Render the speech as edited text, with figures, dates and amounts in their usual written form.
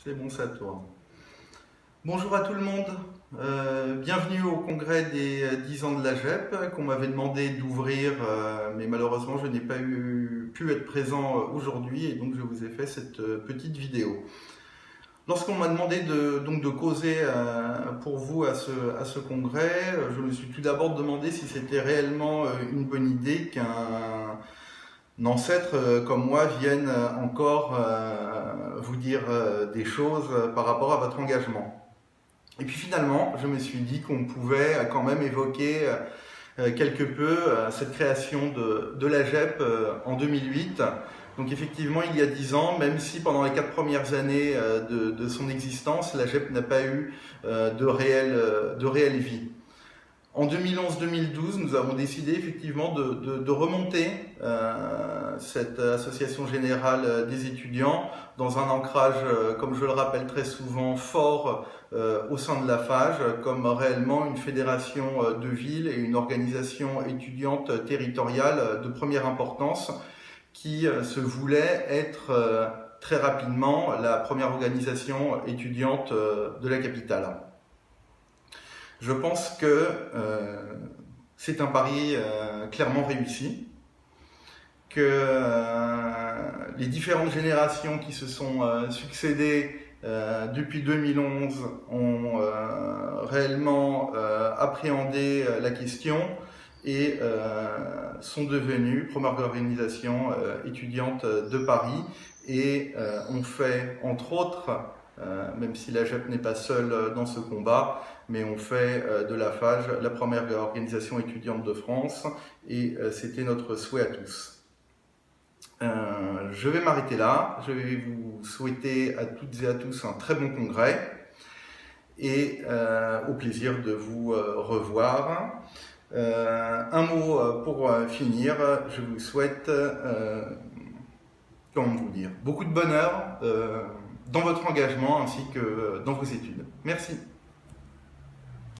C'est bon, ça tourne. Bonjour à tout le monde. Bienvenue au congrès des 10 ans de la GEP qu'on m'avait demandé d'ouvrir, mais malheureusement je n'ai pas pu être présent aujourd'hui et donc je vous ai fait cette petite vidéo. Lorsqu'on m'a demandé de causer pour vous à ce congrès, je me suis tout d'abord demandé si c'était réellement une bonne idée qu'un ancêtre comme moi vienne encore vous dire des choses par rapport à votre engagement. Et puis finalement, je me suis dit qu'on pouvait quand même évoquer quelque peu cette création de la GEP en 2008. Donc effectivement, il y a 10 ans, même si pendant les 4 premières années de son existence, la GEP n'a pas eu de réelle vie. En 2011-2012, nous avons décidé effectivement de remonter cette association générale des étudiants dans un ancrage, comme je le rappelle très souvent, fort au sein de la FAGE, comme réellement une fédération de villes et une organisation étudiante territoriale de première importance qui se voulait être très rapidement la première organisation étudiante de la capitale. Je pense que c'est un pari clairement réussi, que les différentes générations qui se sont succédées depuis 2011 ont réellement appréhendé la question et sont devenues première organisation étudiante de Paris et ont fait, entre autres, même si la GEP n'est pas seule dans ce combat, mais on fait de la FAGE la première organisation étudiante de France et c'était notre souhait à tous. Je vais m'arrêter là, je vais vous souhaiter à toutes et à tous un très bon congrès et au plaisir de vous revoir. Un mot pour finir, je vous souhaite, comment vous dire, beaucoup de bonheur dans votre engagement ainsi que dans vos études. Merci.